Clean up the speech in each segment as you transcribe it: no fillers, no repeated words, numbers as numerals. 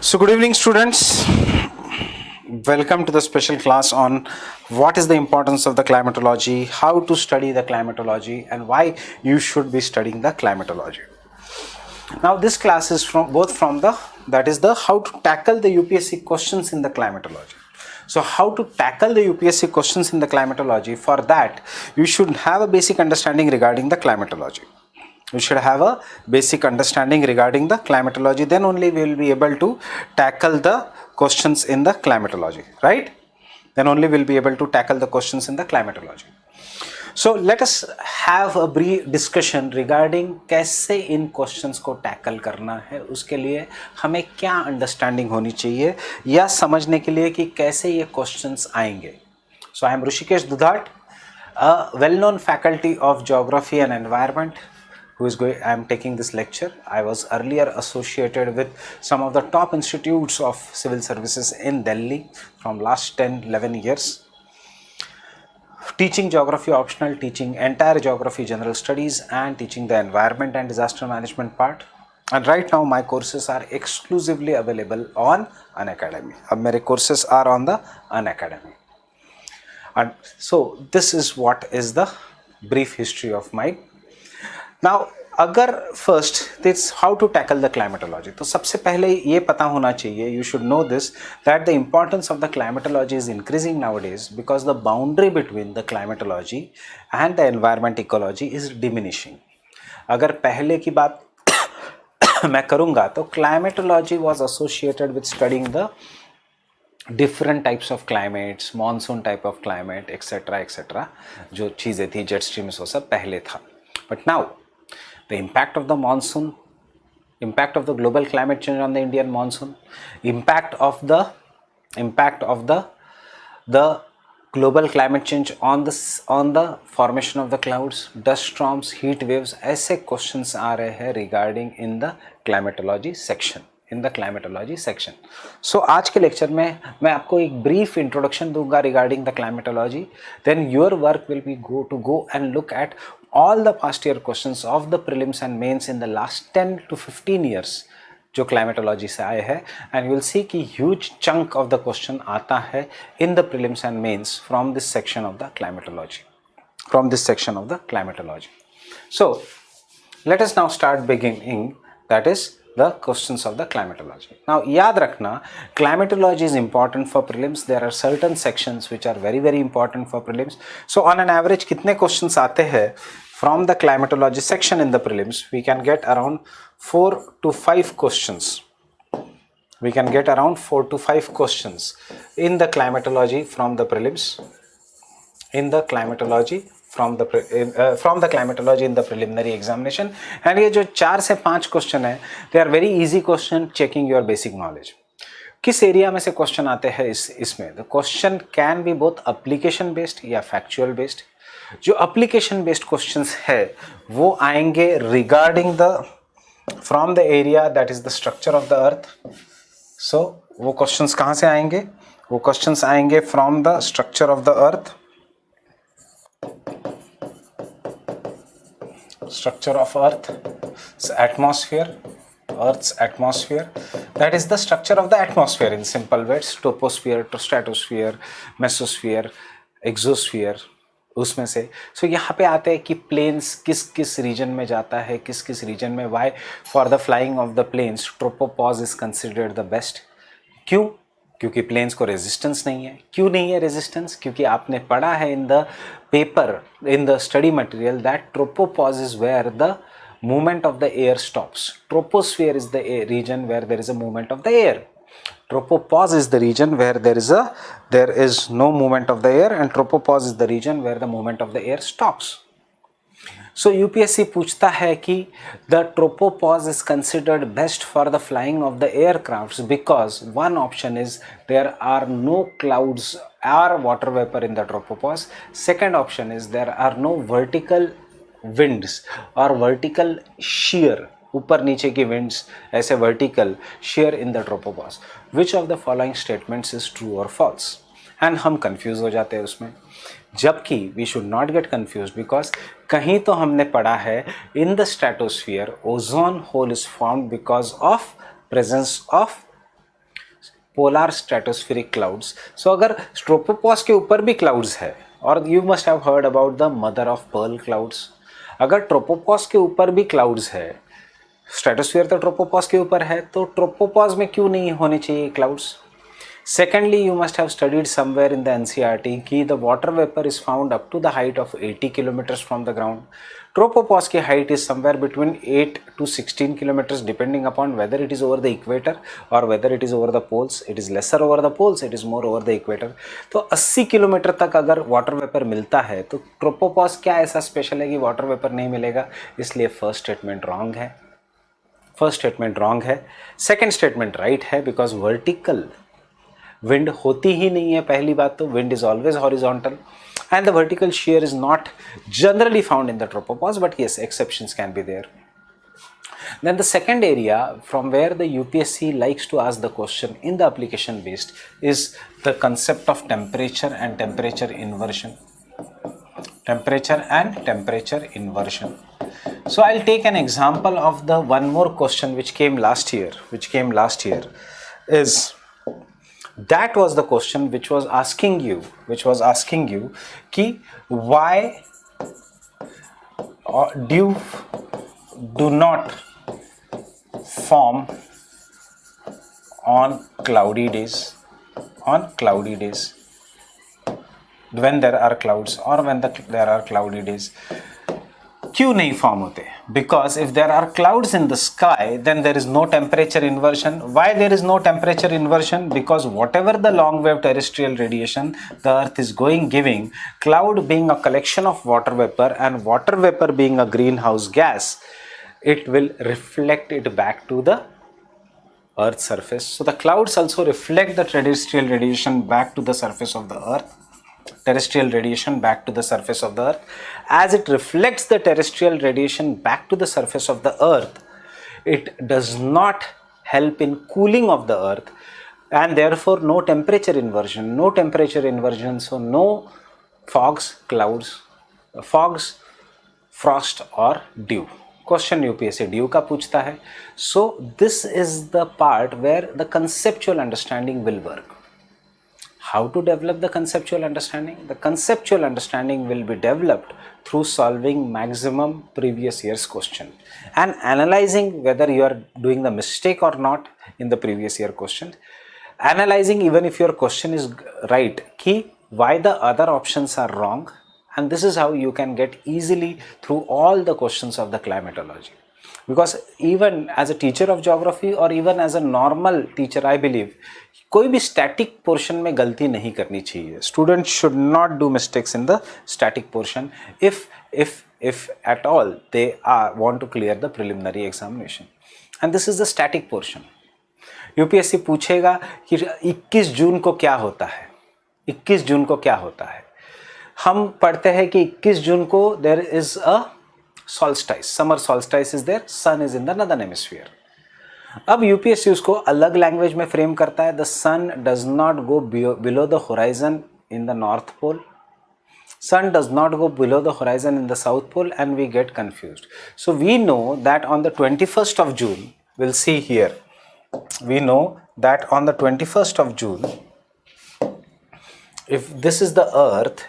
So good evening students, welcome to the special class on what is the importance of the climatology, how to study the climatology and why you should be studying the climatology. Now this class is from the how to tackle the UPSC questions in the climatology. So how to tackle the UPSC questions in the climatology, for that you should have a basic understanding regarding the climatology. We should have a basic understanding regarding the climatology, then only we will be able to tackle the questions in the climatology, right? Then only we will be able to tackle the questions in the climatology. So let us have a brief discussion regarding कैसे इन questions को tackle करना है, उसके लिए हमें क्या understanding होनी चाहिए या समझने के लिए कि कैसे ये क्वेश्चंस आएंगे. So I am Rushikesh Dudhat, a well-known faculty of Geography and Environment. I am taking this lecture. I was earlier associated with some of the top institutes of civil services in Delhi from last 10-11 years. Teaching geography optional, teaching entire geography general studies and teaching the environment and disaster management part. And right now my courses are exclusively available on Unacademy. अब मेरे courses are on the Unacademy. And so this is what is the brief history of my. Now अगर first this how to tackle the climatology, तो सबसे पहले ये पता होना चाहिए, you should know this, that the importance of the climatology is increasing nowadays because the boundary between the climatology and the environment ecology is diminishing. अगर पहले की बात मैं करूँगा तो climatology was associated with studying the different types of climates, monsoon type of climate, etc. जो चीज़ें थी जेट स्ट्रीम्स वो सब पहले था. But now the impact of the monsoon, impact of the global climate change on the Indian monsoon, impact of the global climate change on the formation of the clouds, dust storms, heat waves, ऐसे questions आ रहे हैं regarding in the climatology section. So आज के lecture में मैं आपको एक brief introduction दूंगा regarding the climatology. Then your work will be to go and look at all the past year questions of the prelims and mains in the last 10 to 15 years जो climatology से आए हैं, and you will see कि huge chunk of the question आता है in the prelims and mains from this section of the climatology. So let us now start beginning, that is the questions of the climatology. Now याद रखना, climatology is important for prelims. There are certain sections which are very very important for prelims. So on an average कितने questions आते हैं from the climatology section in the prelims? We can get around 4 to 5 questions. We can get around 4 to 5 questions in the climatology from the prelims. From the climatology in the preliminary examination, and ये जो 4 से 5 question है, they are very easy question checking your basic knowledge. किस area में से question आते हैं इसमें? The question can be both application based या factual based. जो application based questions है वो आएंगे regarding the from the area that is the structure of the earth. So वो questions कहाँ से आएंगे? वो questions आएंगे from the structure of the earth. Structure of Earth's atmosphere, that is the structure of the atmosphere in simple words, troposphere, stratosphere, mesosphere, exosphere, उसमें से. So यहाँ पे आते हैं कि planes किस region में जाता है, किस region में. Why? For the flying of the planes, tropopause is considered the best. क्यों? क्योंकि प्लेन्स को रेजिस्टेंस नहीं है. क्यों नहीं है रेजिस्टेंस? क्योंकि आपने पढ़ा है in the paper, in the study material, that tropopause is where the movement of the air stops. Troposphere is the region where there is a movement of the air. Tropopause is the region where there is no movement of the air, and tropopause is the region where the movement of the air stops. So UPSC पूछता है कि the tropopause is considered best for the flying of the aircrafts because one option is there are no clouds or water vapor in the tropopause. Second option is there are no vertical winds or vertical shear, ऊपर नीचे की winds ऐसे vertical shear in the tropopause. Which of the following statements is true or false? And हम confuse हो जाते हैं उसमें. जबकि we should not get confused because कहीं तो हमने पढ़ा है in the stratosphere ozone hole is formed because of presence of polar stratospheric clouds. So अगर ट्रोपोपॉज के ऊपर भी क्लाउड्स है, और you must have heard about the mother of pearl clouds. अगर ट्रोपोपॉज के ऊपर भी क्लाउड्स है, स्ट्रेटोस्फीयर तो ट्रोपोपॉज के ऊपर है, तो ट्रोपोपॉज में क्यों नहीं होने चाहिए clouds? Secondly, you must have studied somewhere in the NCERT कि the water vapor is found up to the height of 80 kilometers from the ground. Tropopause की height is somewhere between 8 to 16 kilometers depending upon whether it is over the equator or whether it is over the poles. It is lesser over the poles, it is more over the equator. तो 80 kilometre तक अगर water vapour मिलता है तो tropopause क्या ऐसा special है कि वाटर वेपर नहीं मिलेगा? इसलिए फर्स्ट स्टेटमेंट रॉन्ग है. फर्स्ट स्टेटमेंट रॉन्ग है. सेकेंड स्टेटमेंट राइट है, बिकॉज वर्टिकल विंड होती ही नहीं है. पहली बात तो wind is always horizontal and the vertical shear is not generally found in the tropopause, but yes, exceptions can be there. Then the second area from where the UPSC likes to ask the question in the application based is the concept of temperature and temperature inversion. Temperature and temperature inversion. So I'll take an example of the one more question which came last year is that was the question which was asking you कि why dew do not form on cloudy days when there are clouds or when there are cloudy days. क्यों नहीं form होते? Because if there are clouds in the sky then there is no temperature inversion. Why there is no temperature inversion? Because whatever the long wave terrestrial radiation the earth is going giving, cloud being a collection of water vapor and water vapor being a greenhouse gas, it will reflect it back to the earth's surface. So the clouds also reflect the terrestrial radiation back to the surface of the earth. Terrestrial radiation back to the surface of the earth. As it reflects the terrestrial radiation back to the surface of the earth, it does not help in cooling of the earth, and therefore no temperature inversion. So no fogs, clouds, frost or dew. Question UPSC dew का पूछता है. So this is the part where the conceptual understanding will work. How to develop the conceptual understanding? The conceptual understanding will be developed through solving maximum previous year's question and analyzing whether you are doing the mistake or not in the previous year question. Analyzing even if your question is right, ki why the other options are wrong, and this is how you can get easily through all the questions of the climatology. Because even as a teacher of geography or even as a normal teacher, I believe कोई भी static portion में गलती नहीं करनी चाहिए. Student should not do mistakes in the static portion if at all they want to clear the preliminary examination, and this is the static portion. UPSC पूछेगा कि 21 जून को क्या होता है. 21 जून को क्या होता है? हम पढ़ते हैं कि 21 जून को there is a solstice, summer solstice is there, sun is in the northern hemisphere. अब यूपीएससी उसको अलग लैंग्वेज में फ्रेम करता है. The sun does not go below the horizon in the north pole, sun does not go below the horizon in the south pole, and we get confused. So we know that on the 21st of June, will see here, we know that on the 21st of June, if this is the earth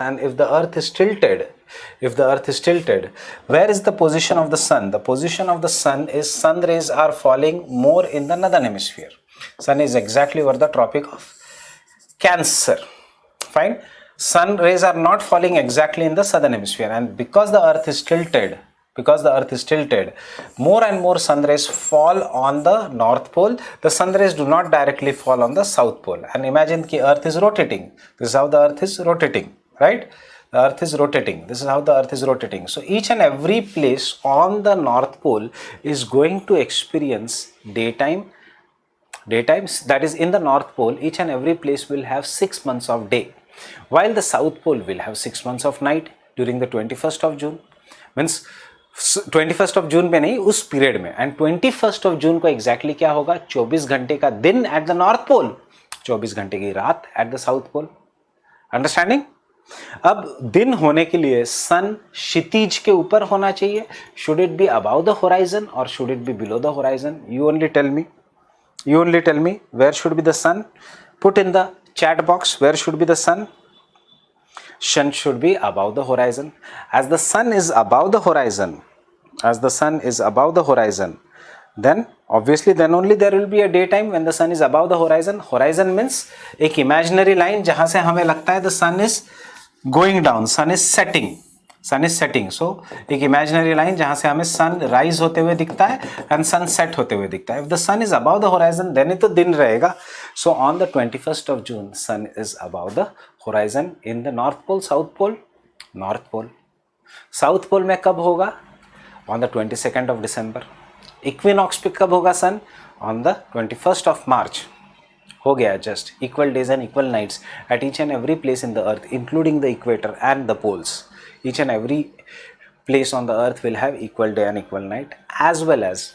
and if the earth is tilted, where is the position of the sun? The position of the sun is, sun rays are falling more in the northern hemisphere. Sun is exactly over the tropic of Cancer. Fine. Sun rays are not falling exactly in the southern hemisphere, and because the earth is tilted, more and more sun rays fall on the north pole. The sun rays do not directly fall on the south pole. And imagine the earth is rotating. This is how the earth is rotating, right? The earth is rotating. This is how the earth is rotating. So each and every place on the north pole is going to experience daytime. That is, in the north pole, each and every place will have 6 months of day, while the south pole will have 6 months of night during the 21st of June. Means 21st of June में नहीं, उस period में. And 21st of June को exactly क्या होगा? 24 घंटे का दिन एट द नॉर्थ पोल, 24 घंटे की रात at the south pole. Understanding? अब दिन होने के लिए सन क्षितिज के ऊपर होना चाहिए. Should it be above the horizon और should it be below the horizon? You only tell me. You only tell me where should be the sun. Put in the chat box where should be the sun. Sun should be above the horizon. As the sun is above the horizon, then obviously then only there will be a daytime when the sun is above the horizon. Horizon means एक imaginary line जहाँ से हमें लगता है the sun is going down, sun is setting. So एक imaginary line जहाँ से हमें sun rise होते हुए दिखता है and sun set होते हुए दिखता है. If the sun is above the horizon, then ही तो दिन रहेगा. So on the 21st of June, sun is above the horizon in the North Pole, South Pole, North Pole. South Pole में कब होगा? On the 22nd of December. Equinox पे कब होगा sun? On the 21st of March. हो गया just equal days and equal nights at each and every place in the earth, including the equator and the poles. Each and every place on the earth will have equal day and equal night, as well as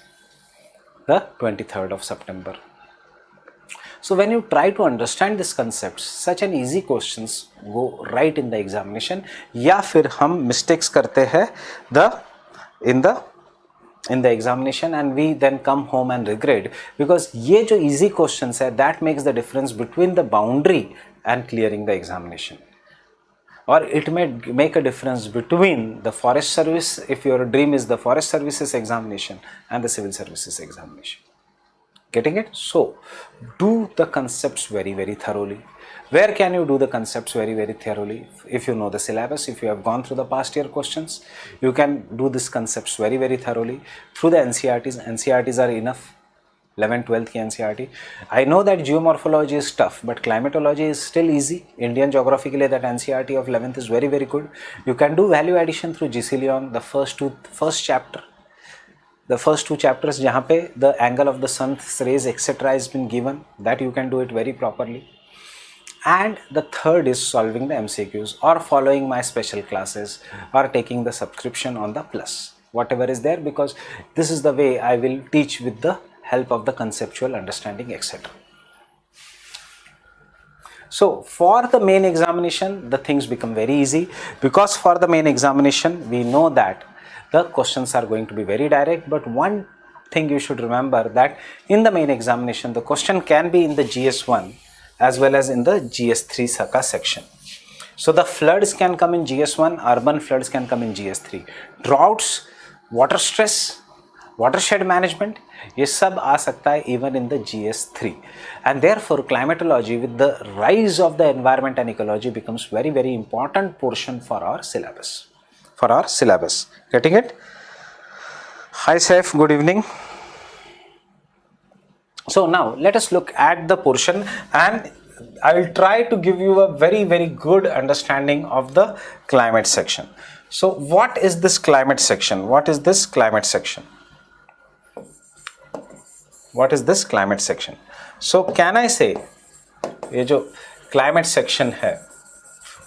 the 23rd of September. So when you try to understand this concept, such an easy questions go right in the examination, या फिर हम mistakes करते हैं in the examination and we then come home and regret, because ये जो easy questions है, that makes the difference between the boundary and clearing the examination. Or it may make a difference between the forest service, if your dream is the forest services examination, and the civil services examination. Getting it? So do the concepts very, very thoroughly. Where can you do the concepts very, very thoroughly? If you know the syllabus, if you have gone through the past year questions, you can do these concepts very, very thoroughly through the NCERTs. NCERTs are enough. 11th, 12th की NCERT. I know that geomorphology is tough, but climatology is still easy. Indian geography के लिए that NCERT of 11th is very, very good. You can do value addition through GC Leon, the first chapter. The first two chapters जहाँ पे the angle of the sun's rays etc. has been given, that you can do it very properly. And the third is solving the MCQs or following my special classes or taking the subscription on the plus, whatever is there, because this is the way I will teach with the help of the conceptual understanding etc. So for the main examination, the things become very easy, because for the main examination we know that the questions are going to be very direct. But one thing you should remember, that in the main examination the question can be in the GS1 as well as in the GS3 Saka section. So the floods can come in GS1, urban floods can come in GS3. Droughts, water stress, watershed management, ये सब आ सकता है even in the GS3. And therefore climatology with the rise of the environment and ecology becomes very, very important portion for our syllabus. Getting it? Hi Saif, good evening. So now let us look at the portion, and I will try to give you a very, very good understanding of the climate section. So what is this climate section? So can I say, ये जो climate section है,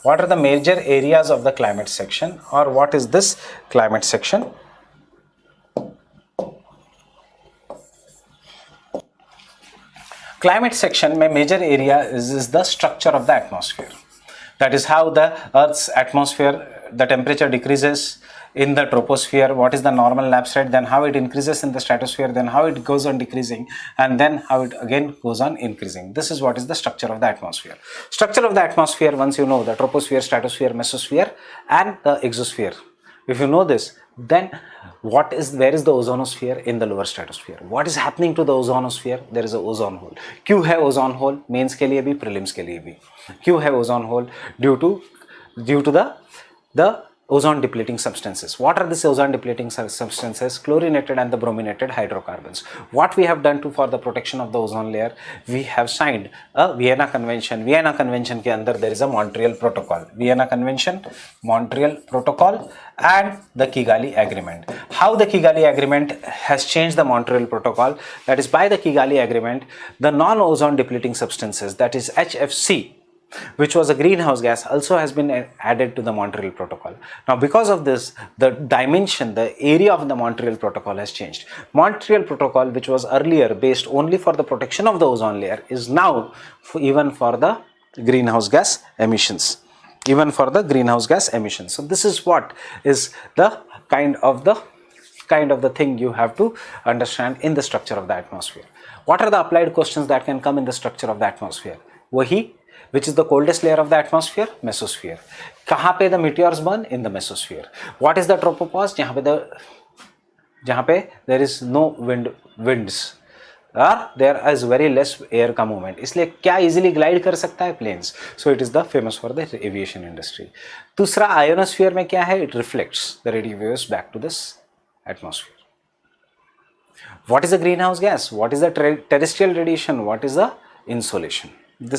what are the major areas of the climate section, or what is this climate section? Climate section में major area is the structure of the atmosphere. That is how the Earth's atmosphere, the temperature decreases in the troposphere, what is the normal lapse rate, then how it increases in the stratosphere, then how it goes on decreasing, and then how it again goes on increasing. This is what is the structure of the atmosphere. Structure of the atmosphere, once you know the troposphere, stratosphere, mesosphere, and the exosphere. If you know this, then where is the ozonosphere in the lower stratosphere? What is happening to the ozonosphere? There is a ozone hole. क्यों है ozone hole? Mains के लिए भी, prelims के लिए भी. क्यों है ozone hole? Due to the ozone depleting substances. What are these ozone depleting substances? Chlorinated and the brominated hydrocarbons. What we have done for the protection of the ozone layer, we have signed a Vienna Convention. Vienna Convention के अंदर there is a Montreal Protocol. Vienna Convention, Montreal Protocol, and the Kigali Agreement. How the Kigali Agreement has changed the Montreal Protocol? That is, by the Kigali Agreement, the non-ozone depleting substances, that is HFC, which was a greenhouse gas, also has been added to the Montreal Protocol. Now because of this, the dimension, the area of the Montreal Protocol has changed. Montreal Protocol, which was earlier based only for the protection of the ozone layer, is now even for the greenhouse gas emissions. So this is what is the kind of the kind of the thing you have to understand in the structure of the atmosphere. What are the applied questions that can come in the structure of the atmosphere? वही, which is the coldest layer of the atmosphere? Mesosphere. कहाँ पे the meteors burn? In the mesosphere. What is the tropopause? जहाँ पे there is no winds or there is very less air का movement, इसलिए क्या easily glide कर सकता है? Planes. So it is the famous for the aviation industry. दूसरा, ionosphere में क्या है? It reflects the radio waves back to this atmosphere. What is the greenhouse gas? What is the terrestrial radiation? What is the insolation?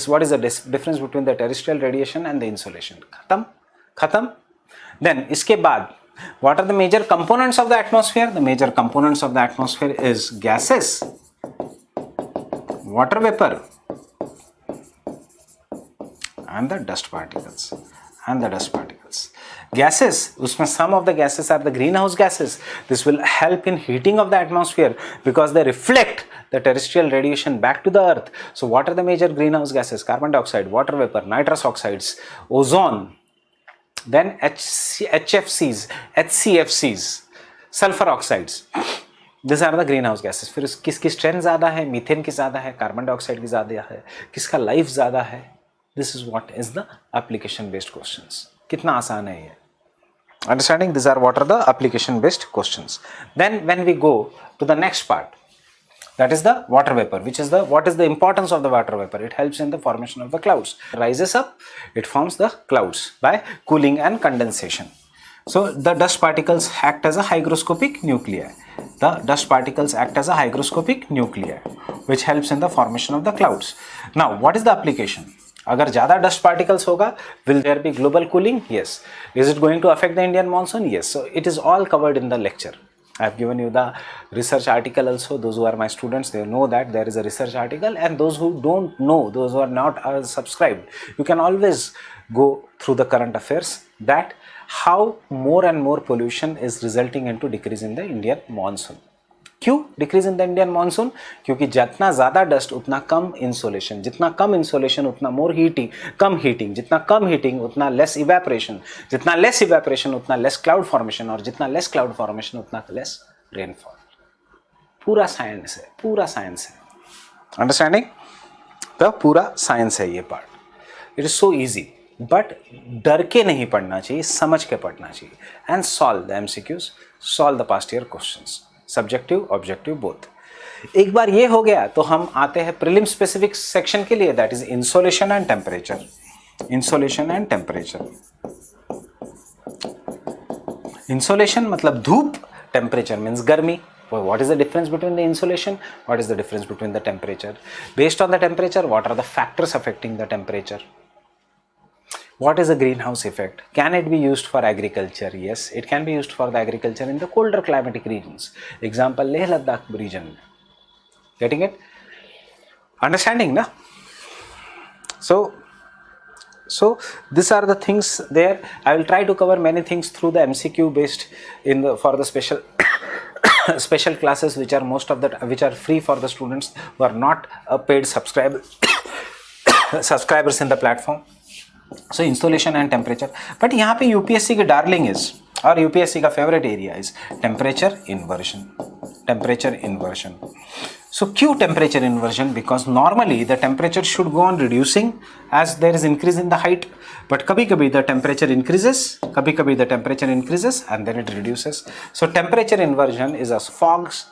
What is the difference between the terrestrial radiation and the insolation? खत्म. Then इसके बाद, what are the major components of the atmosphere? The major components of the atmosphere is gases, water vapor, and the dust particles. Gases, usme some of the gases are the greenhouse gases. This will help in heating of the atmosphere because they reflect the terrestrial radiation back to the earth. So what are the major greenhouse gases? Carbon dioxide, water vapor, nitrous oxides, ozone, then HFCs, HCFCs, sulfur oxides. These are the greenhouse gases. फिर किसकी strength ज़्यादा है? Methane की ज़्यादा है, carbon dioxide की ज़्यादा है, किसका लाइफ ज़्यादा है? This is what is the application based questions. कितना आसान है ये? Understanding? These are what are the application based questions. Then when we go to the next part, that is the water vapor, which is what is the importance of the water vapor? It helps in the formation of the clouds. It rises up, it forms the clouds by cooling and condensation. So the dust particles act as a hygroscopic nuclei. Which helps in the formation of the clouds. Now what is the application? अगर ज़्यादा dust particles होगा, will there be global cooling? Yes. Is it going to affect the Indian monsoon? Yes. So it is all covered in the lecture. I have given you the research article also. Those who are my students, they know that there is a research article, and those who don't know, those who are not subscribed, you can always go through the current affairs that how more and more pollution is resulting into decrease in the Indian monsoon. क्यों decrease in the Indian monsoon? क्योंकि जितना ज़्यादा dust उतना कम insolation, जितना कम insolation उतना मोर heating, कम heating, जितना कम heating उतना less evaporation, जितना लेस इवेपोरेशन उतना लेस क्लाउड फॉर्मेशन, और जितना लेस क्लाउड फॉर्मेशन उतना लेस रेनफॉल. पूरा साइंस है. अंडरस्टैंडिंग? तो पूरा साइंस है ये part. It is so easy, but डर के नहीं पढ़ना चाहिए, समझ के पढ़ना चाहिए. And solve the MCQs, solve the past year questions, subjective objective both. एक बार ये हो गया तो हम आते हैं प्रीलिम स्पेसिफिक सेक्शन के लिए, that is insolation and temperature. Insolation मतलब धूप, टेम्परेचर मीन्स गर्मी. What is the difference between the insolation? What is the difference between the temperature? Based on the temperature, what are the factors affecting the temperature? What is the greenhouse effect? Can it be used for agriculture? Yes, it can be used for the agriculture in the colder climatic regions. Example, Leh Ladakh region. Getting it? Understanding, na? So these are the things there. I will try to cover many things through the MCQ based for the special classes which are free for the students who are not paid subscribers in the platform. So insolation and temperature. But यहाँ पे UPSC के darling is, और UPSC का favorite area is temperature inversion. So क्यों temperature inversion? Because normally the temperature should go on reducing as there is increase in the height. But कभी-कभी the temperature increases, and then it reduces. So temperature inversion is as fogs,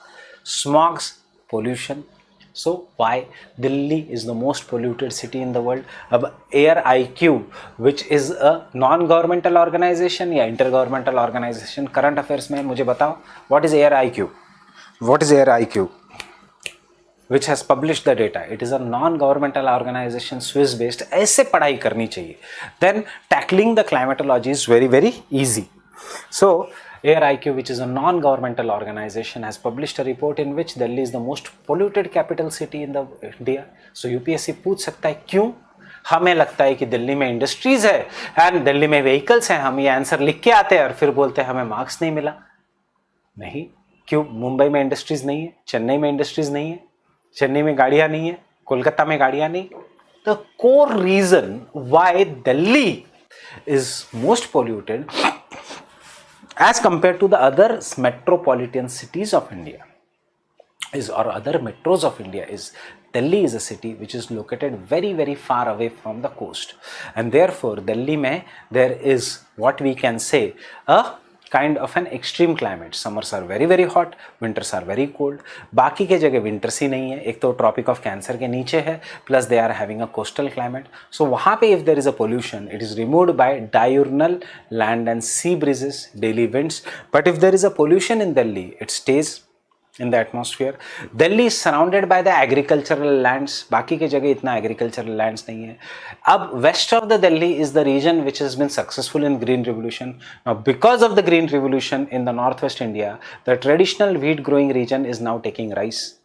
smogs, pollution. So why Delhi is the most polluted city in the world? अब Air IQ, which is a non-governmental organization या intergovernmental organization, current affairs में मुझे बताओ, what is Air IQ? Which has published the data. It is a non-governmental organization, Swiss based. ऐसे पढ़ाई करनी चाहिए. Then tackling the climatology is very, very easy. So Air IQ, which is a non-governmental organization, has published a report in which Delhi is the most polluted capital city in the India. So UPSC पूछ सकता है क्यों? हमें लगता है कि दिल्ली में industries है एंड दिल्ली में व्हीकल्स हैं, हम ये आंसर लिख के आते हैं और फिर बोलते हैं हमें मार्क्स नहीं मिला. नहीं, क्यों? मुंबई में इंडस्ट्रीज नहीं है, चेन्नई में इंडस्ट्रीज नहीं है, चेन्नई में गाड़ियां नहीं है, कोलकाता में गाड़ियां नहीं. The core reason why Delhi is most polluted as compared to the other metropolitan cities of India or other metros of India is Delhi is a city which is located very far away from the coast, and therefore Delhi mein there is what we can say a kind of an extreme climate. Summers are very hot, winters are very cold. बाकी के जगह winters ही नहीं है, एक तो Tropic of Cancer के नीचे है, plus they are having a coastal climate. So वहाँ पे if there is a pollution, it is removed by diurnal land and sea breezes, daily winds. But if there is a pollution in Delhi, it stays in the atmosphere. Delhi is surrounded by the agricultural lands. बाकी के जगह इतना agricultural lands नहीं है. अब west of the Delhi is the region which has been successful in green revolution. Now because of the green revolution in the northwest India, the traditional wheat growing region is now taking rise.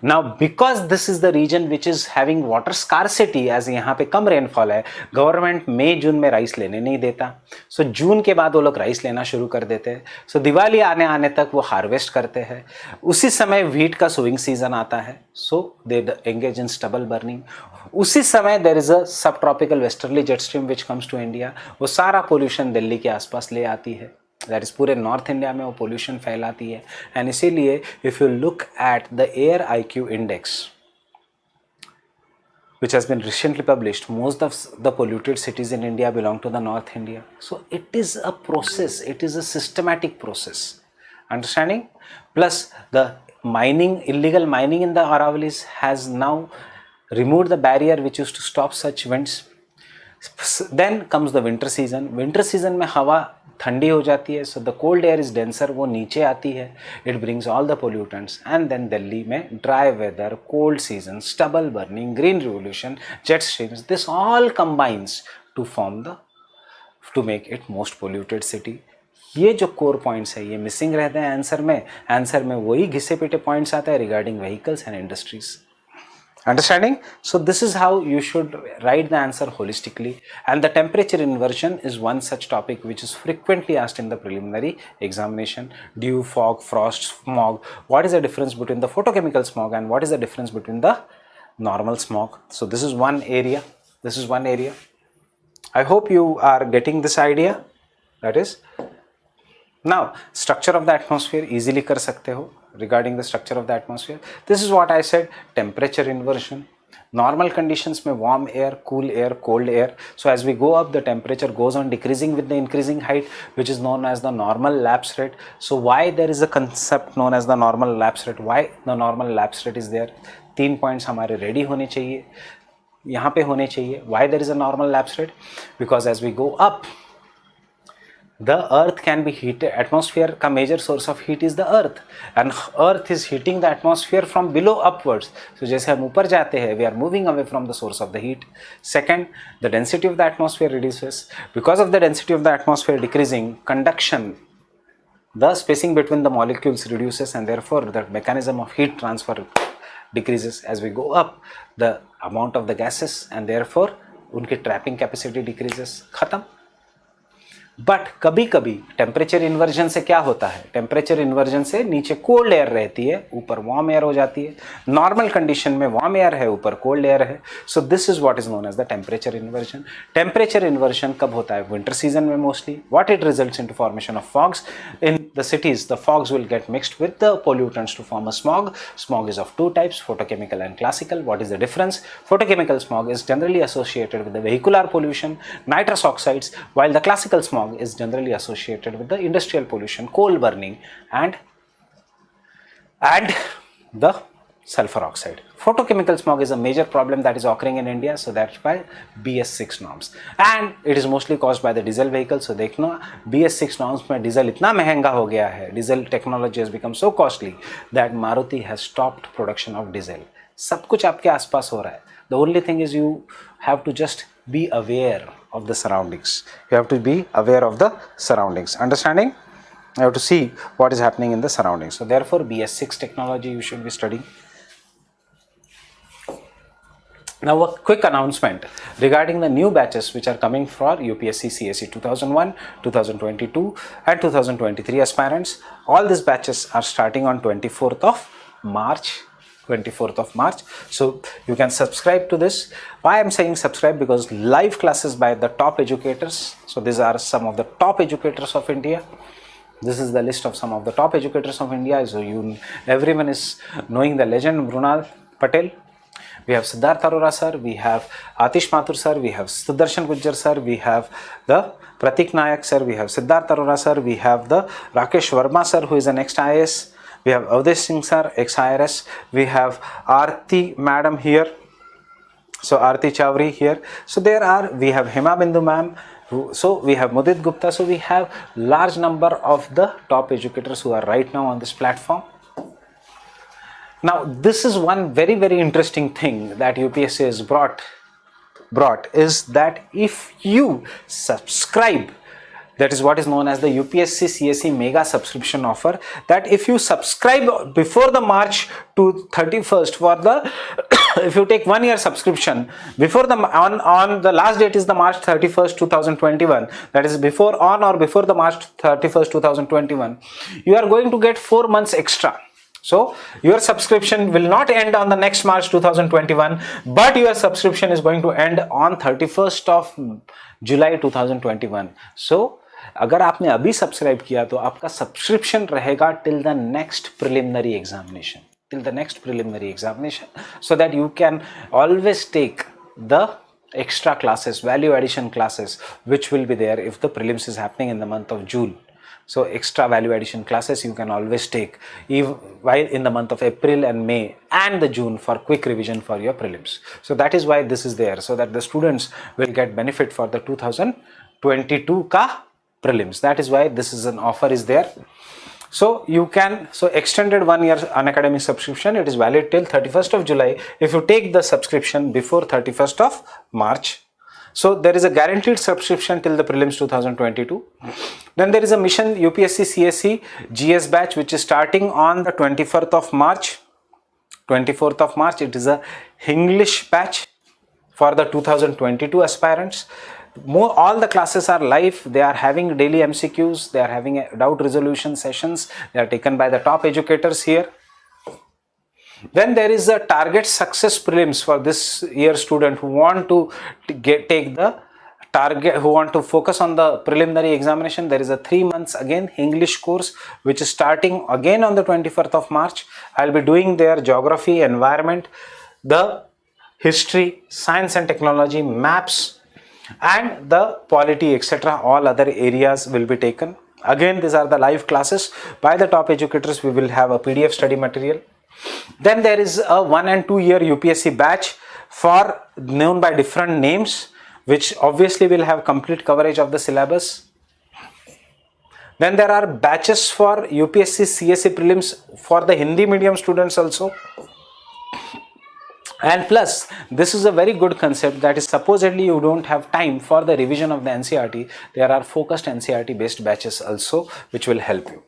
Now because this is the region which is having water scarcity, as यहाँ पे कम rainfall है, government मई जून में rice लेने नहीं देता. सो जून के बाद वो लोग राइस लेना शुरू कर देते हैं. सो दिवाली आने तक वो हार्वेस्ट करते हैं. उसी समय व्हीट का सोइंग सीजन आता है. So they engage in stubble burning. उसी समय there is a subtropical westerly jet stream which comes to India. वो सारा पोल्यूशन दिल्ली के आसपास ले आती है. दैट इज पूरे नॉर्थ इंडिया में वो पोल्यूशन फैलाती है. एंड इसीलिए if you look at the air IQ index which has been recently published, most of the polluted cities in India belong to the North India. So it is a process, it is a systematic process. Understanding? Plus the mining, illegal mining in the Aravallis has now removed the barrier which used to stop such winds. Then comes the winter season. Winter season में हवा ठंडी हो जाती है, so the cold air is denser, वो नीचे आती है, it brings all the pollutants. And then Delhi में dry weather, cold season, stubble burning, green revolution, jet streams, this all combines to form to make it most polluted city. ये जो core points है ये missing रहते हैं answer में वही घिसे पिटे points आते हैं regarding vehicles and industries. Understanding? So this is how you should write the answer holistically, and the temperature inversion is one such topic which is frequently asked in the preliminary examination. Dew, fog, frost, smog. What is the difference between the photochemical smog and what is the difference between the normal smog? So this is one area. I hope you are getting this idea. That is, now structure of the atmosphere easily कर सकते हो. Regarding the structure of the atmosphere, this is what I said: temperature inversion. Normal conditions में warm air, cool air, cold air. So as we go up, the temperature goes on decreasing with the increasing height, which is known as the normal lapse rate. So why there is a concept known as the normal lapse rate? Why the normal lapse rate is there? 3 points हमारे ready होने चाहिए, यहाँ पे होने चाहिए. Why there is a normal lapse rate? Because as we go up, the earth can be heated. Atmosphere का major source of heat is the earth, and earth is heating the atmosphere from below upwards. So जैसे हम ऊपर जाते हैं, we are moving away from the source of the heat. Second, the density of the atmosphere reduces. Because of the density of the atmosphere decreasing, conduction, the spacing between the molecules reduces, and therefore the mechanism of heat transfer decreases. As we go up, the amount of the gases and therefore उनकी trapping capacity decreases. खत्म. But कभी कभी temperature inversion से क्या होता है? Temperature inversion से नीचे कोल्ड एयर रहती है, ऊपर वार्म एयर हो जाती है. नॉर्मल कंडीशन में वार्म एयर है, ऊपर कोल्ड एयर है. So this is what is known as the temperature inversion. Temperature inversion कब होता है? विंटर सीजन में mostly. What it results into formation of fogs in the cities. The fogs will get mixed with the pollutants to form a smog. Smog is of two types, photochemical and classical. What is the difference? Photochemical smog is generally associated with the vehicular pollution, nitrous oxides, while the classical smog is generally associated with the industrial pollution, coal burning, and the sulfur oxide. Photochemical smog is a major problem that is occurring in India, so that's why BS6 norms, and it is mostly caused by the diesel vehicles. So देखना BS6 norms में diesel इतना महंगा हो गया है, diesel technology has become so costly that Maruti has stopped production of diesel. सब कुछ आपके आसपास हो रहा है. The only thing is you have to just be aware of the surroundings. You have to be aware of the surroundings. Understanding? You have to see what is happening in the surroundings. So therefore BS6 technology you should be studying. Now a quick announcement regarding the new batches which are coming for UPSC CSE 2001, 2022 and 2023 aspirants. All these batches are starting on 24th of March. So you can subscribe to this. Why I'm saying subscribe? Because live classes by the top educators. So these are some of the top educators of India. This is the list of some of the top educators of India. So everyone is knowing the legend Mrunal Patel. We have Siddharth Arora sir, we have Atish Mathur sir, we have Sudarshan Gujjar sir, we have the Pratik Nayak sir, we have Siddharth Arora sir, we have the Rakesh Verma sir, who is an ex-IAS, we have Avdesh Singh sir, ex-IRS, we have Aarti madam here, so Aarti Chowri here. So we have Hema Bindu ma'am, so we have Mudit Gupta. So we have large number of the top educators who are right now on this platform. Now this is one very, very interesting thing that UPSC has brought is that if you subscribe, that is what is known as the UPSC CSE mega subscription offer, that if you subscribe before the March to 31st for the if you take 1 year subscription before the on the last date is the March 31st 2021, that is before the March 31st 2021, you are going to get 4 months extra. So your subscription will not end on the next March 2021, but your subscription is going to end on 31st of July 2021. So अगर आपने अभी subscribe किया तो आपका subscription रहेगा till the next preliminary examination, so that you can always take the extra classes, value addition classes, which will be there if the prelims is happening in the month of June. So extra value addition classes you can always take while in the month of April and May and the June for quick revision for your prelims. So that is why this is there, so that the students will get benefit for the 2022 ka prelims. That is why this is an offer is there. So you can, so extended 1 year Unacademy subscription, it is valid till 31st of July if you take the subscription before 31st of March. So there is a guaranteed subscription till the prelims 2022. Then there is a mission UPSC CSE GS batch, which is starting on the 24th of March. It is a English batch for the 2022 aspirants. All the classes are live. They are having daily MCQs. They are having doubt resolution sessions. They are taken by the top educators here. Then there is a target success prelims for this year student who want to take the target, who want to focus on the preliminary examination. There is a 3 months again English course which is starting again on the 24th of March. I'll be doing their geography, environment, the history, science and technology, maps, and the polity, etc. All other areas will be taken. Again, these are the live classes by the top educators. We will have a PDF study material. Then there is a 1 and 2 year UPSC batch for known by different names, which obviously will have complete coverage of the syllabus. Then there are batches for UPSC CSE prelims for the Hindi medium students also. And plus, this is a very good concept, that is supposedly you don't have time for the revision of the NCERT. There are focused NCERT based batches also which will help you.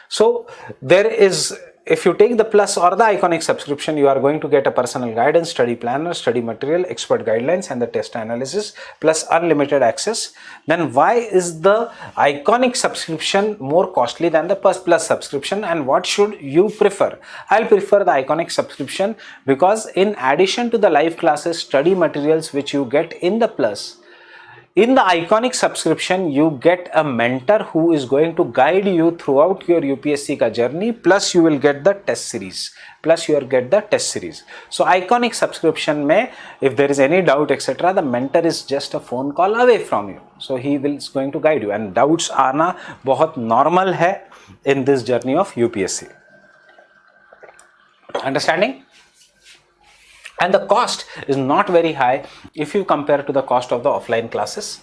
So there is, if you take the plus or the iconic subscription, you are going to get a personal guidance, study planner, study material, expert guidelines and the test analysis plus unlimited access. Then why is the iconic subscription more costly than the plus subscription, and what should you prefer? I'll prefer the iconic subscription because in addition to the live classes, study materials which you get in the plus, in the iconic subscription, you get a mentor who is going to guide you throughout your UPSC ka journey, plus you will get the test series. So iconic subscription mein, if there is any doubt, etc., the mentor is just a phone call away from you. So he is going to guide you, and doubts aana bahut normal hai in this journey of UPSC. Understanding? And the cost is not very high if you compare to the cost of the offline classes.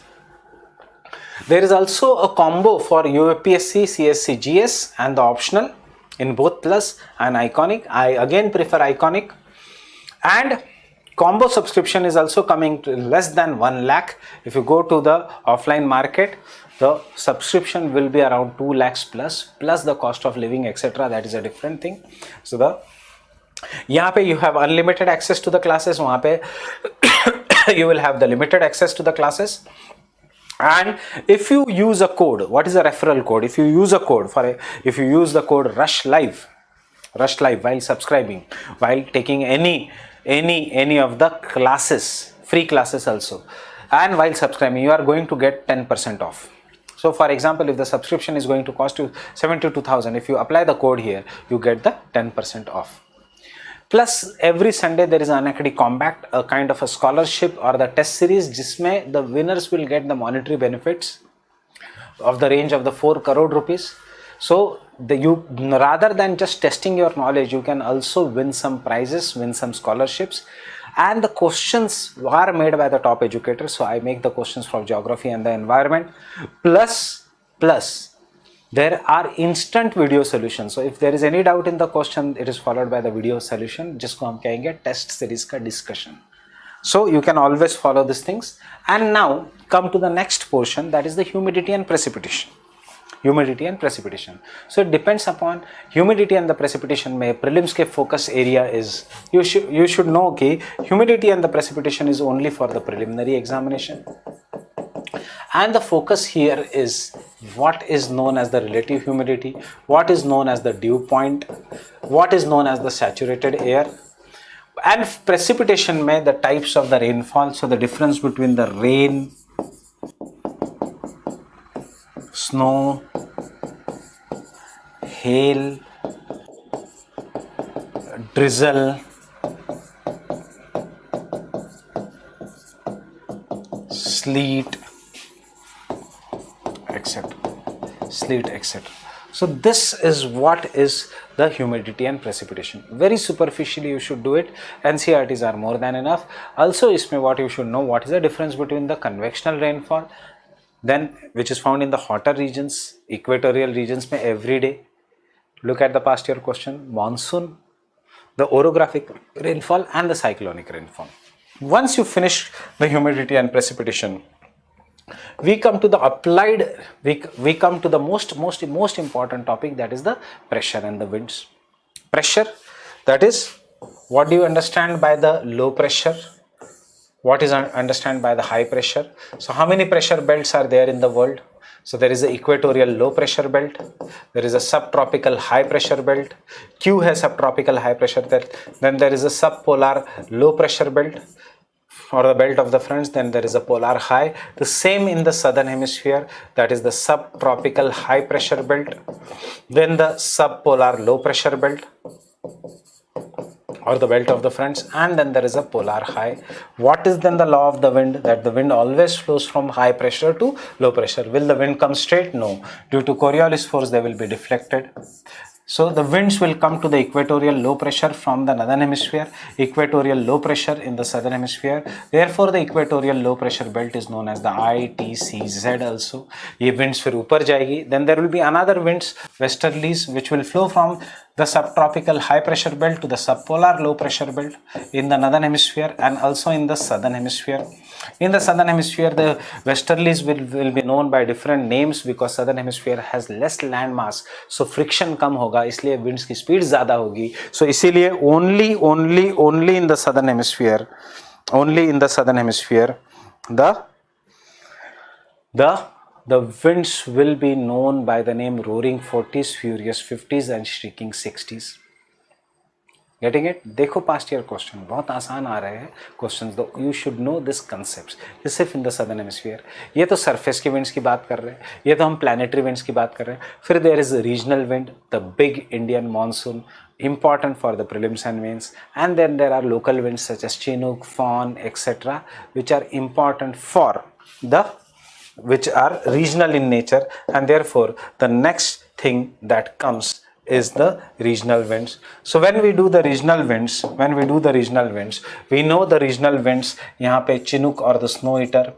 There is also a combo for UPSC CSE GS and the optional in both plus and iconic. I again prefer iconic. And combo subscription is also coming to less than 1 lakh. If you go to the offline market, the subscription will be around 2 lakhs plus the cost of living, etc. That is a different thing. So यहाँ पे you have unlimited access to the classes, वहाँ पे you will have the limited access to the classes. And if you use a code, what is a referral code? If you use a code if you use the code Rush Live while subscribing, while taking any of the classes, free classes also, and while subscribing, you are going to get 10% off. So for example, if the subscription is going to cost you 72,000, if you apply the code here, you get the 10% off. Plus every Sunday there is an Unacademy Combat, a kind of a scholarship or the test series, जिसमें the winners will get the monetary benefits of the range of the 4 crore rupees. So you rather than just testing your knowledge, you can also win some prizes, win some scholarships, and the questions are made by the top educators. So I make the questions from geography and the environment. Plus there are instant video solutions. So if there is any doubt in the question, it is followed by the video solution, जिसको हम कहेंगे test series का discussion. So you can always follow these things. And now come to the next portion, that is the humidity and precipitation. Humidity and precipitation. So it depends upon humidity and the precipitation. Mein prelims ke focus area is, you should know कि humidity and the precipitation is only for the preliminary examination. And the focus here is what is known as the relative humidity, what is known as the dew point, what is known as the saturated air. And precipitation mein the types of the rainfall, so the difference between the rain, snow, hail, drizzle, sleet, etc. So this is what is the humidity and precipitation. Very superficially you should do it. NCERTs are more than enough. Also isme what you should know, what is the difference between the convectional rainfall, then which is found in the hotter regions, equatorial regions mein every day. Look at the past year question, monsoon, the orographic rainfall and the cyclonic rainfall. Once you finish the humidity and precipitation, we come to the applied, we come to the most important topic, that is the pressure and the winds. Pressure, that is, what do you understand by the low pressure? What is understand by the high pressure? So how many pressure belts are there in the world? So there is the equatorial low pressure belt, there is a subtropical high pressure belt, Q has subtropical high pressure belt, then there is a subpolar low pressure belt, or the belt of the fronts, then there is a polar high. The same in the southern hemisphere, that is the subtropical high pressure belt, then the subpolar low pressure belt, or the belt of the fronts, and then there is a polar high. What is then the law of the wind? That the wind always flows from high pressure to low pressure. Will the wind come straight? No. Due to Coriolis force, they will be deflected. So the winds will come to the equatorial low pressure from the northern hemisphere, equatorial low pressure in the southern hemisphere. Therefore, the equatorial low pressure belt is known as the ITCZ also. ये winds फिर ऊपर जाएगी. Then there will be another winds, westerlies, which will flow from the subtropical high pressure belt to the subpolar low pressure belt in the northern hemisphere and also in the southern hemisphere. In the southern hemisphere, the westerlies will be known by different names because southern hemisphere has less land mass, so friction कम होगा, इसलिए winds की speed ज़्यादा होगी. So इसीलिए only in the southern hemisphere, the winds will be known by the name roaring 40s, furious 50s and shrieking 60s. Getting it? देखो past year question बहुत आसान आ रहे हैं questions, though you should know this concepts. ये सिर्फ in the southern hemisphere. ये तो surface के winds की बात कर रहे हैं, ये तो हम planetary winds की बात कर रहे हैं. फिर there is a regional wind, the big Indian monsoon, important for the prelims and mains. And then there are local winds such as Chinook, Fawn, etc., which are important for the, which are regional in nature, and therefore the next thing that comes is the regional winds. So when we do the regional winds, we know the regional winds, यहाँ पे Chinook or the snow eater,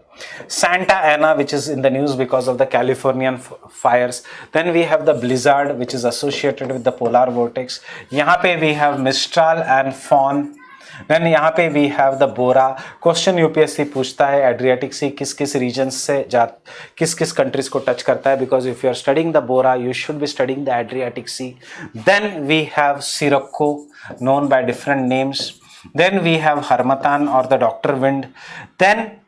Santa Ana, which is in the news because of the Californian fires. Then we have the blizzard, which is associated with the polar vortex. यहाँ पे we have Mistral and Fawn. Then यहाँ पे we have the Bora. Question UPSC पूछता है Adriatic Sea किस किस regions से किस किस countries को touch करता है, because if you are studying the Bora, you should be studying the Adriatic Sea. Then we have Sirocco, known by different names. Then we have Harmattan or the Doctor Wind. Then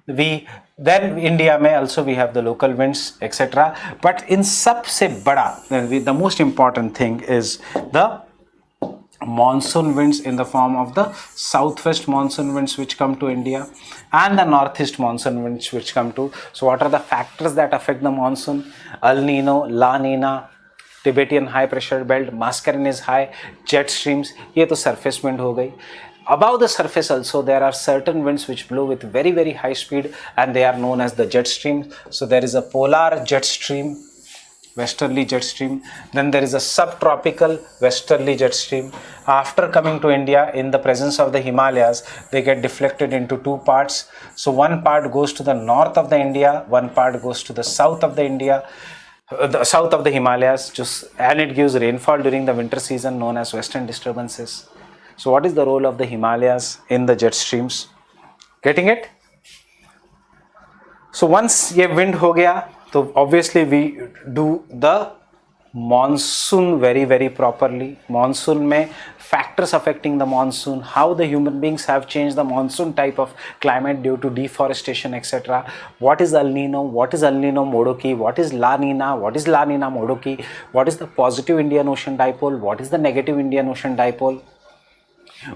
India में also we have the local winds, etc. But in सबसे बड़ा, the most important thing is the monsoon winds in the form of the southwest monsoon winds which come to India and the northeast monsoon winds which come to. So what are the factors that affect the monsoon? El Nino, La Nina, Tibetan high pressure belt, Mascarenes high, jet streams. ये तो surface wind हो गई. Above the surface also there are certain winds which blow with very very high speed and they are known as the jet streams. So there is a polar jet stream, westerly jet stream, then there is a subtropical westerly jet stream. After coming to India, in the presence of the Himalayas, they get deflected into two parts. So one part goes to the north of the India, one part goes to the south of the India, the south of the Himalayas, and it gives rainfall during the winter season known as western disturbances. So what is the role of the Himalayas in the jet streams? Getting it? So once ये wind हो गया, तो obviously we do the monsoon very very properly. Monsoon में factors affecting the monsoon, how the human beings have changed the monsoon type of climate due to deforestation, etc. What is El Nino? What is El Nino Modoki? What is La Nina? What is La Nina Modoki? What is the positive Indian Ocean dipole? What is the negative Indian Ocean dipole?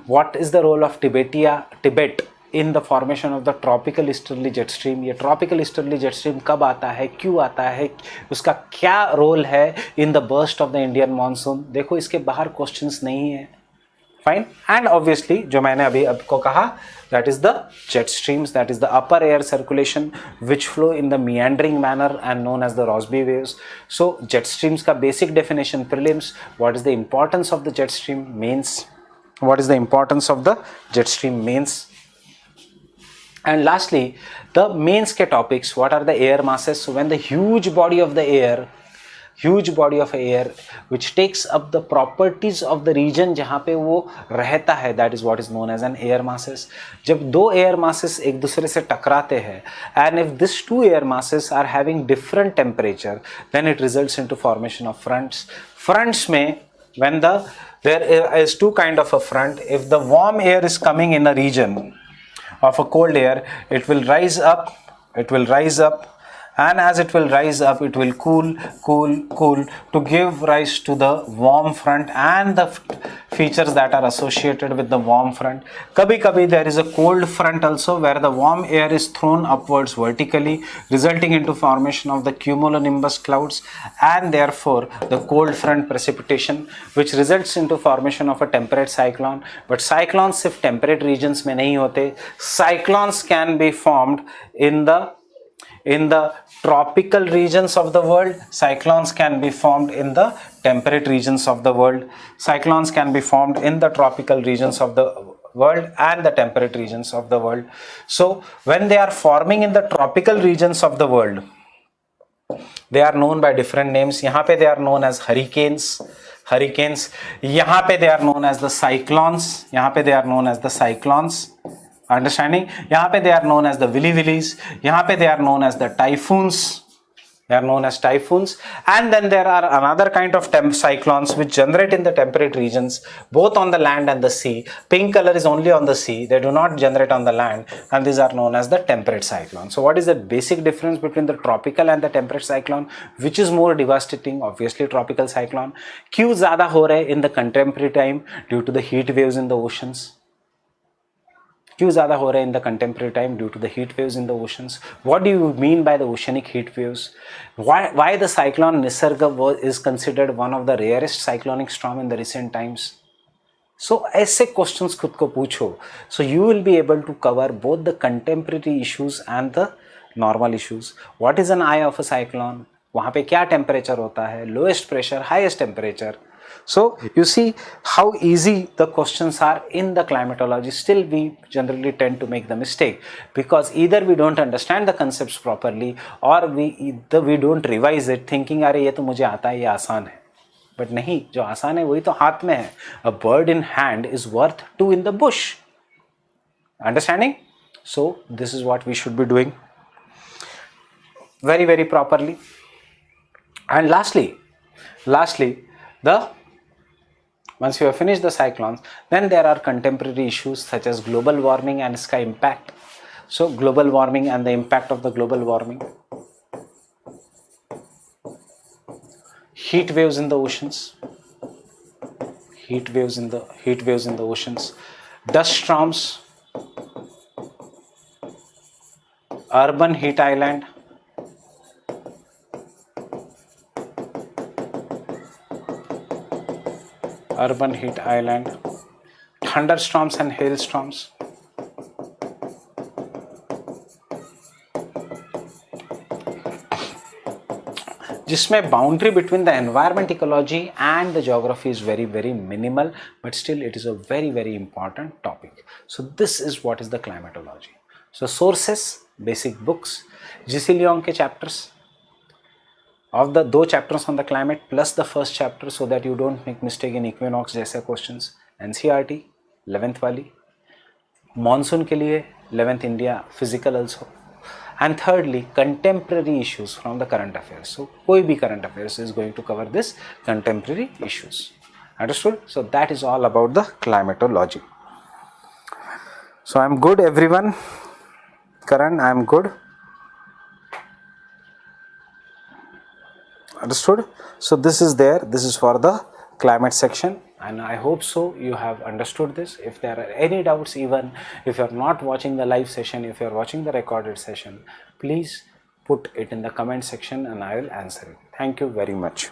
What is the role of Tibet in the formation of the tropical easterly jet stream? ये tropical easterly jet stream कब आता है, क्यों आता है, उसका क्या role है in the burst of the Indian monsoon? देखो इसके बाहर questions नहीं है. Fine. And obviously जो मैंने अभी आपको कहा, that is the jet streams, that is the upper air circulation which flow in the meandering manner and known as the Rossby waves. So jet streams का basic definition prelims. What is the importance of the jet stream? Mains. What is the importance of the jet stream? Mains. And lastly, the mains के topics. What are the air masses? So when the huge body of air which takes up the properties of the region जहाँ पे वो रहता है, that is what is known as an air masses. जब दो air masses एक दूसरे से टकराते हैं, and if these two air masses are having different temperature, then it results into formation of fronts. Fronts में when there is two kind of a front. If the warm air is coming in a region of a cold air, it will rise up, and as it will rise up, it will cool to give rise to the warm front and the features that are associated with the warm front. Kabhi there is a cold front also where the warm air is thrown upwards vertically, resulting into formation of the cumulonimbus clouds and therefore the cold front precipitation, which results into formation of a temperate cyclone. But cyclones सिर्फ temperate regions में नहीं होते. Cyclones can be formed in the tropical regions of the world. Cyclones can be formed in the temperate regions of the world. Cyclones can be formed in the tropical regions of the world and the temperate regions of the world. So when they are forming in the tropical regions of the world, they are known by different names. यहाँ पे they are known as hurricanes. यहाँ पे they are known as the cyclones. Understanding? यहाँ पे they are known as the willy willies. यहाँ पे they are known as the typhoons. And then there are another kind of cyclones which generate in the temperate regions, both on the land and the sea. Pink color is only on the sea. They do not generate on the land, and these are known as the temperate cyclones. So what is the basic difference between the tropical and the temperate cyclone? Which is more devastating? Obviously tropical cyclone. क्यों ज़्यादा हो रहे in the contemporary time? Due to the heat waves in the oceans. क्यों ज़्यादा हो रहे in the contemporary time? Due to the heat waves in the oceans. What do you mean by the oceanic heat waves? Why the cyclone Nisarga is considered one of the rarest cyclonic storm in the recent times? So ऐसे questions खुद को पूछो. So you will be able to cover both the contemporary issues and the normal issues. What is an eye of a cyclone? वहाँ पे क्या temperature होता है? Lowest pressure, highest temperature. So you see how easy the questions are in the climatology. Still we generally tend to make the mistake because either we don't understand the concepts properly or we don't revise it thinking अरे ये तो मुझे आता है, ये आसान है. But नहीं, जो आसान है वही तो हाथ में है. A bird in hand is worth two in the bush. Understanding? So this is what we should be doing very very properly. And lastly once you have finished the cyclones, then there are contemporary issues such as global warming and sky impact. So global warming and the impact of the global warming. Heat waves in the oceans. heat waves in the oceans, dust storms, urban heat island, thunderstorms and hailstorms, जिसमें boundary between the environment ecology and the geography is very very minimal, but still it is a very very important topic. So this is what is the climatology. So sources, basic books, G C Leong के chapters of the 2 chapters on the climate plus the first chapter, so that you don't make mistake in equinox जैसे questions. NCERT 11th वाली, monsoon के लिए 11th India physical also. And thirdly, contemporary issues from the current affairs. So, koi bhi current affairs is going to cover this contemporary issues. Understood? So, that is all about the climatology. So, I am good, everyone. Karan, I am good. Understood? So, this is there. This is for the climate section. And I hope so you have understood this. If there are any doubts, even if you are not watching the live session, if you are watching the recorded session, please put it in the comment section and I will answer it. Thank you very much.